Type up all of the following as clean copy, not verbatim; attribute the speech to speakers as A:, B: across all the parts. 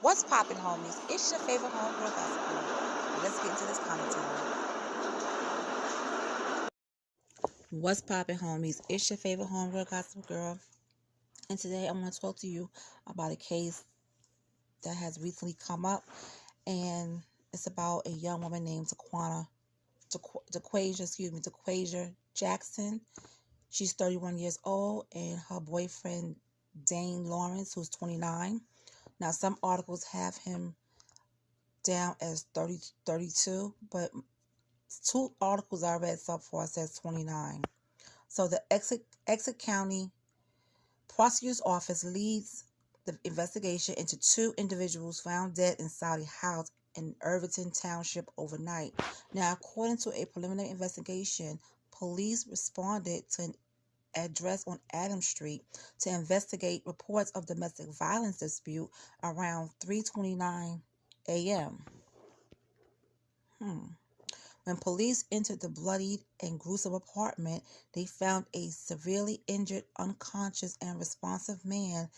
A: What's poppin', homies? It's your favorite homegirl gospel. Let's get into this commentary. What's poppin', homies? It's your favorite homegirl gospel girl. And today I'm going to talk to you about a case that has recently come up. And it's about a young woman named Daquasha Jackson. She's 31 years old, and her boyfriend, Dane Lawrence, who's 29. Now, some articles have him down as 32, but two articles I read so far says 29. So the Exit County Prosecutor's Office leads the investigation into two individuals found dead inside a house in Irvington Township overnight. Now, according to a preliminary investigation, police responded to an address on Adams Street to investigate reports of domestic violence dispute around 3:29 a.m. When police entered the bloodied and gruesome apartment, they found a severely injured, unconscious, and unresponsive man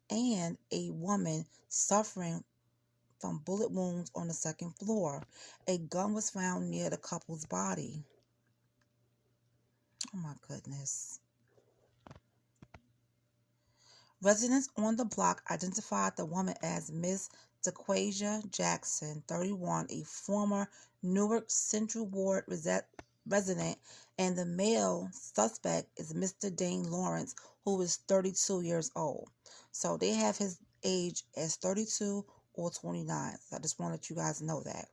A: and a woman suffering from bullet wounds on the second floor. A gun was found near the couple's body. Oh my goodness. Residents on the block identified the woman as Miss Daquasha Jackson, 31, a former Newark Central Ward resident, and the male suspect is Mr. Dane Lawrence, who is 32 years old. So they have his age as 32 or 29. So I just want to let you guys know that.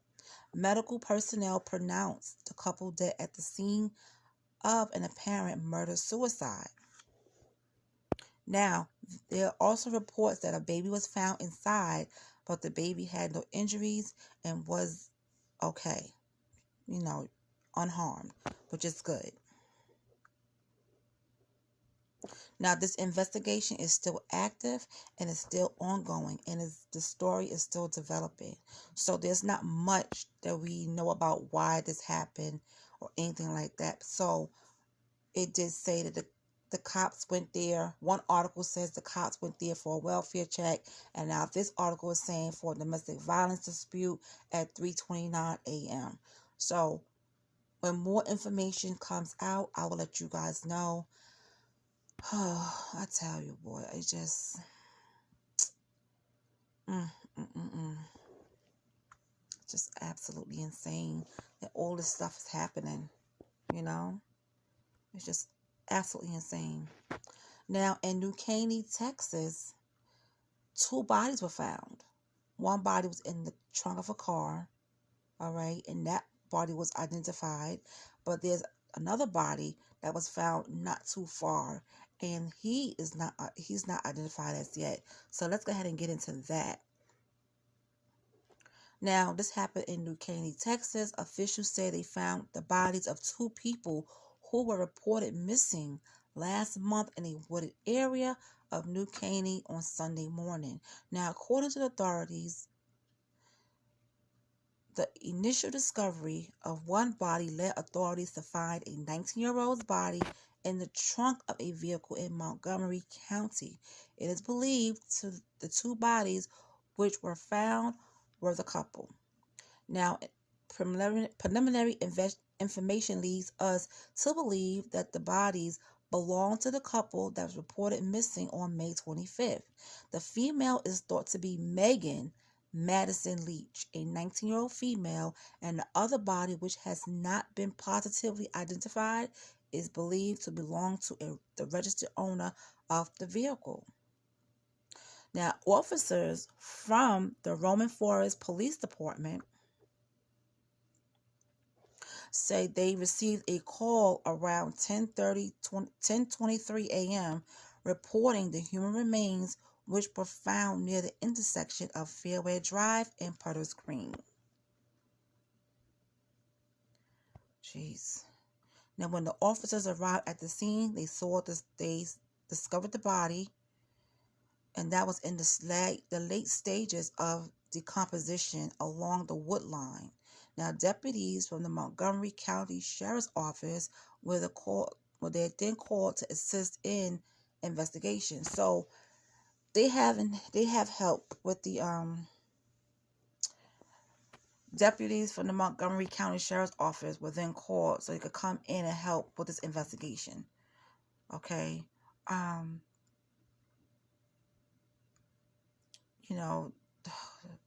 A: Medical personnel pronounced the couple dead at the scene of an apparent murder-suicide. Now, there are also reports that a baby was found inside, but the baby had no injuries and was okay, unharmed, which is good. Now, this investigation is still active and is still ongoing, and the story is still developing. So there's not much that we know about why this happened or anything like that. So it did say that the cops went there. One article says the cops went there for a welfare check, and now this article is saying for a domestic violence dispute at 3:29 a.m. So when more information comes out, I will let you guys know. Oh, I tell you, boy, it's just just absolutely insane that all this stuff is happening. It's just absolutely insane. Now, in New Caney, Texas, two bodies were found. One body was in the trunk of a car, all right, and that body was identified. But there's another body that was found not too far, and he's not identified as yet. So let's go ahead and get into that. Now, this happened in New Caney, Texas. Officials say they found the bodies of two people who were reported missing last month in a wooded area of New Caney on Sunday morning. Now, according to the authorities, the initial discovery of one body led authorities to find a 19-year-old's body in the trunk of a vehicle in Montgomery County. It is believed the two bodies which were found were the couple. Now, preliminary information leads us to believe that the bodies belong to the couple that was reported missing on May 25th. The female is thought to be Megan Madison Leach, a 19-year-old female, and the other body, which has not been positively identified, is believed to belong to the registered owner of the vehicle. Now, officers from the Roman Forest Police Department say they received a call around 10:23 a.m. reporting the human remains which were found near the intersection of Fairway Drive and Putter's Green. Jeez. Now, when the officers arrived at the scene, they discovered the body, and that was in the late stages of decomposition along the wood line. Now, deputies from the Montgomery County Sheriff's Office were then called to assist in investigation. So they have help with the deputies from the Montgomery County Sheriff's Office were then called so they could come in and help with this investigation. Okay. You know,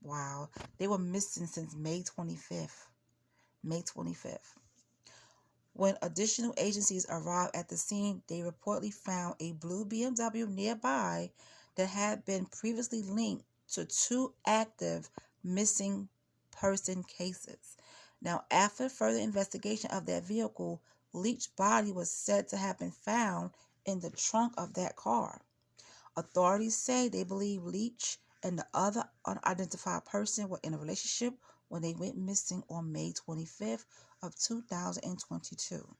A: wow. They were missing since May 25th. May 25th. When additional agencies arrived at the scene, they reportedly found a blue BMW nearby that had been previously linked to 2 active missing person cases. Now, after further investigation of that vehicle, Leach's body was said to have been found in the trunk of that car. Authorities say they believe Leach and the other unidentified person were in a relationship when they went missing on May 25th of 2022.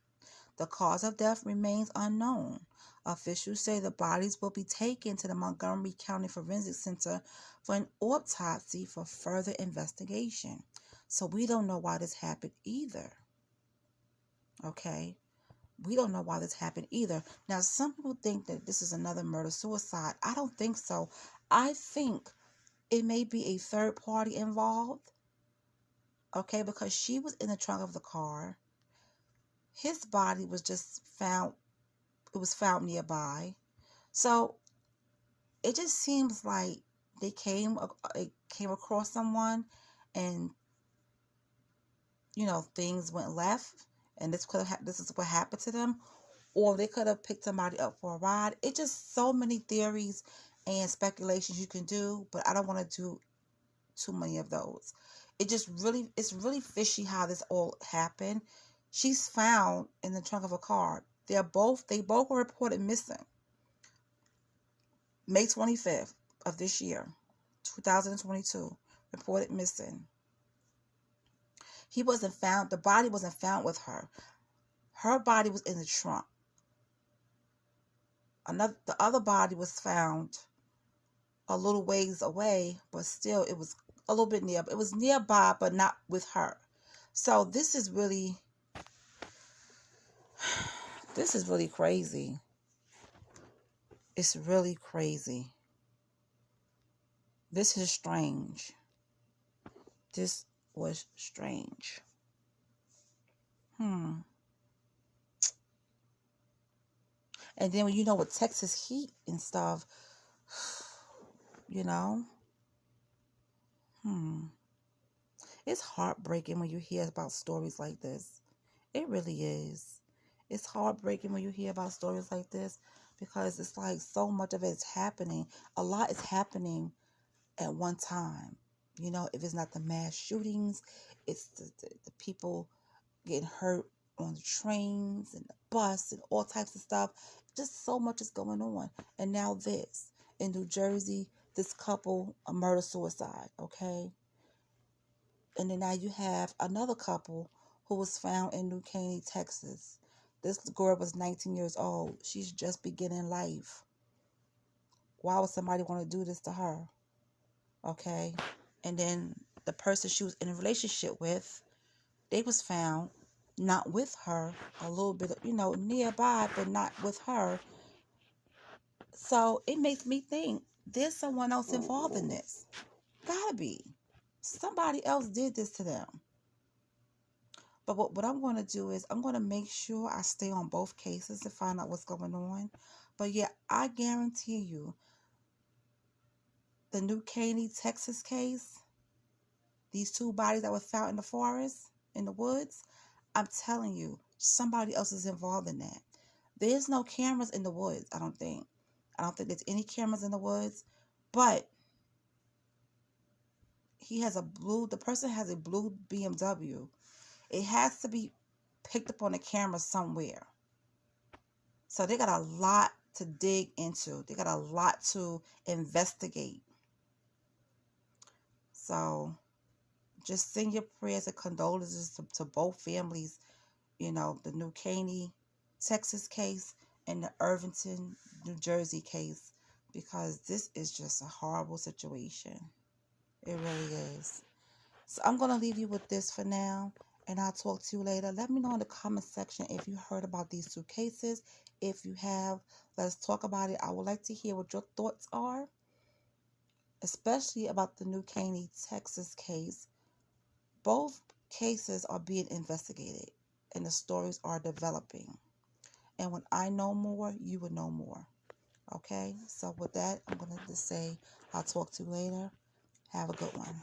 A: The cause of death remains unknown. Officials say the bodies will be taken to the Montgomery County Forensic Center for an autopsy for further investigation. So we don't know why this happened either. Okay? We don't know why this happened either. Now, some people think that this is another murder-suicide. I don't think so. I think it may be a third party involved. Okay? Because she was in the trunk of the car. His body was just found. It was found nearby. So it just seems like they came across someone and, things went left, and this is what happened to them, or they could have picked somebody up for a ride. It's just so many theories and speculations you can do, but I don't want to do too many of those. It's really fishy how this all happened. She's found in the trunk of a car. They both were reported missing. May 25th of this year, 2022, reported missing. He wasn't found. The body wasn't found with her. Her body was in the trunk. The other body was found a little ways away, but still it was a little bit near. It was nearby, but not with her. So this is really crazy. It's really crazy. This is strange. This was strange. And then with Texas heat and stuff, it's heartbreaking when you hear about stories like this. It really is. It's heartbreaking when you hear about stories like this because it's like so much of it is happening. A lot is happening at one time. If it's not the mass shootings, it's the people getting hurt on the trains and the bus and all types of stuff. Just so much is going on. And now this. In New Jersey, this couple, a murder-suicide, okay? And then now you have another couple who was found in New Caney, Texas. This girl was 19 years old. She's just beginning life. Why would somebody want to do this to her? Okay? And then the person she was in a relationship with, they was found not with her, a little bit, nearby, but not with her. So it makes me think there's someone else involved in this. Gotta be. Somebody else did this to them. But what I'm going to do is I'm going to make sure I stay on both cases to find out what's going on. But yeah, I guarantee you, the New Caney, Texas case, these 2 bodies that were found in the forest, in the woods, I'm telling you, somebody else is involved in that. There's no cameras in the woods, I don't think. I don't think there's any cameras in the woods. But the person has a blue BMW. It has to be picked up on the camera somewhere. So they got a lot to dig into. They got a lot to investigate. So just send your prayers and condolences to both families. The New Caney, Texas case and the Irvington, New Jersey case. Because this is just a horrible situation. It really is. So I'm going to leave you with this for now. And I'll talk to you later. Let me know in the comment section if you heard about these 2 cases. If you have, let's talk about it. I would like to hear what your thoughts are. especially about the New Caney, Texas case. Both cases are being investigated and the stories are developing. And when I know more, you will know more. Okay? So with that, I'm going to just say I'll talk to you later. Have a good one.